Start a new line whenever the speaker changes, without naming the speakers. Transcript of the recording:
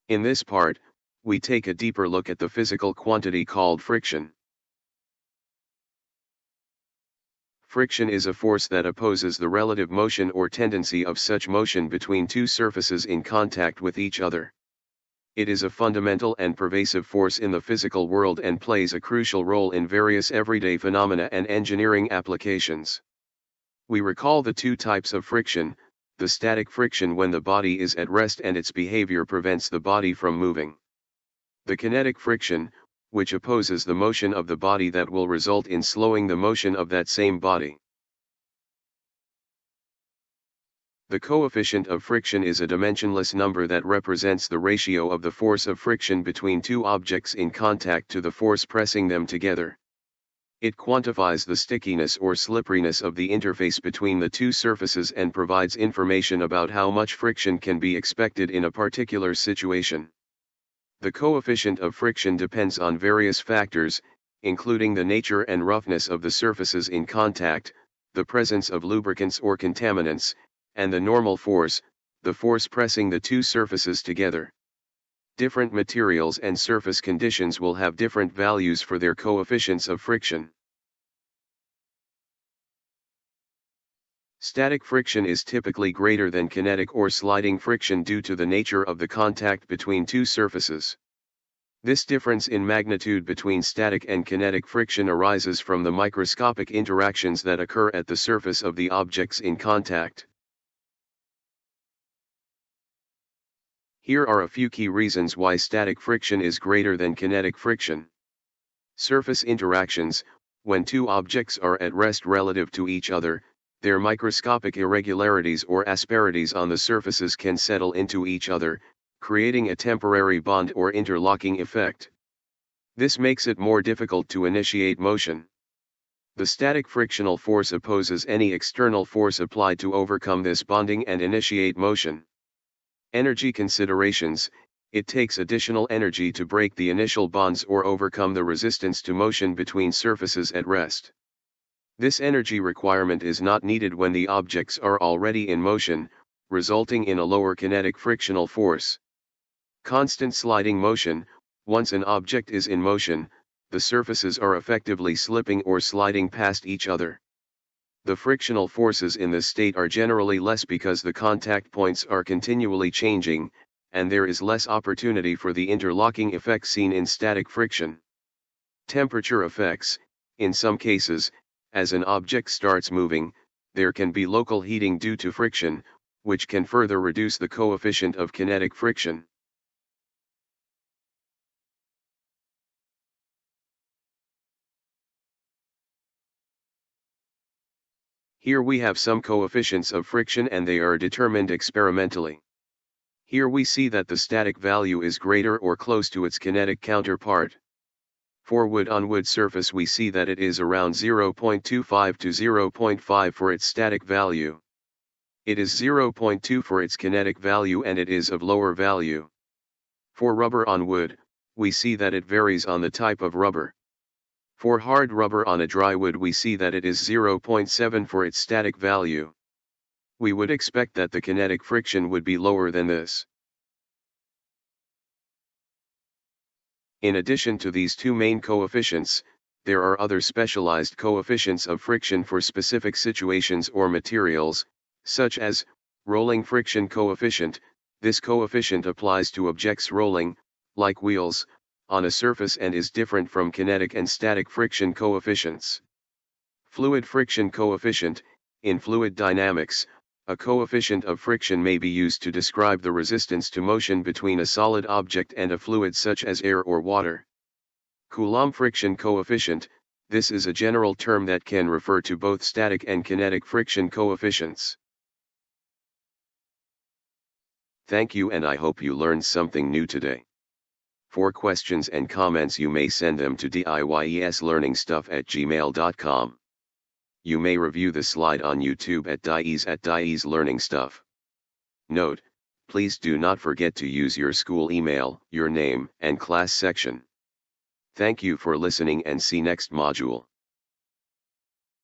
In this part, we take a deeper look at the physical quantity called friction. Friction is a force that opposes the relative motion or tendency of such motion between two surfaces in contact with each other. It is a fundamental and pervasive force in the physical world and plays a crucial role in various everyday phenomena and engineering applications. We recall the two types of friction: the static friction when the body is at rest and its behavior prevents the body from moving. The kinetic friction, which opposes the motion of the body that will result in slowing the motion of that same body. The coefficient of friction is a dimensionless number that represents the ratio of the force of friction between two objects in contact to the force pressing them together. It quantifies the stickiness or slipperiness of the interface between the two surfaces and provides information about how much friction can be expected in a particular situation. The coefficient of friction depends on various factors, including the nature and roughness of the surfaces in contact, the presence of lubricants or contaminants, and the normal force, the force pressing the two surfaces together. Different materials and surface conditions will have different values for their coefficients of friction. Static friction is typically greater than kinetic or sliding friction due to the nature of the contact between two surfaces. This difference in magnitude between static and kinetic friction arises from the microscopic interactions that occur at the surface of the objects in contact. Here are a few key reasons why static friction is greater than kinetic friction. Surface interactions: when two objects are at rest relative to each other, their microscopic irregularities or asperities on the surfaces can settle into each other, creating a temporary bond or interlocking effect. This makes it more difficult to initiate motion. The static frictional force opposes any external force applied to overcome this bonding and initiate motion. Energy considerations: it takes additional energy to break the initial bonds or overcome the resistance to motion between surfaces at rest. This energy requirement is not needed when the objects are already in motion, resulting in a lower kinetic frictional force. Constant sliding motion: once an object is in motion, the surfaces are effectively slipping or sliding past each other. The frictional forces in this state are generally less because the contact points are continually changing, and there is less opportunity for the interlocking effect seen in static friction. Temperature effects: in some cases, as an object starts moving, there can be local heating due to friction, which can further reduce the coefficient of kinetic friction. Here we have some coefficients of friction and they are determined experimentally. Here we see that the static value is greater or close to its kinetic counterpart. For wood on wood surface we see that it is around 0.25 to 0.5 for its static value. It is 0.2 for its kinetic value and it is of lower value. For rubber on wood, we see that it varies on the type of rubber. For hard rubber on a dry wood we see that it is 0.7 for its static value. We would expect that the kinetic friction would be lower than this. In addition to these two main coefficients, there are other specialized coefficients of friction for specific situations or materials, such as rolling friction coefficient. This coefficient applies to objects rolling, like wheels, on a surface and is different from kinetic and static friction coefficients. Fluid friction coefficient: in fluid dynamics, a coefficient of friction may be used to describe the resistance to motion between a solid object and a fluid such as air or water. Coulomb friction coefficient: this is a general term that can refer to both static and kinetic friction coefficients. Thank you and I hope you learned something new today. For questions and comments you may send them to diyeslearningstuff@gmail.com. You may review the slide on YouTube at Diyes Learning Stuff. Note: please do not forget to use your school email, your name, and class section. Thank you for listening and see next module.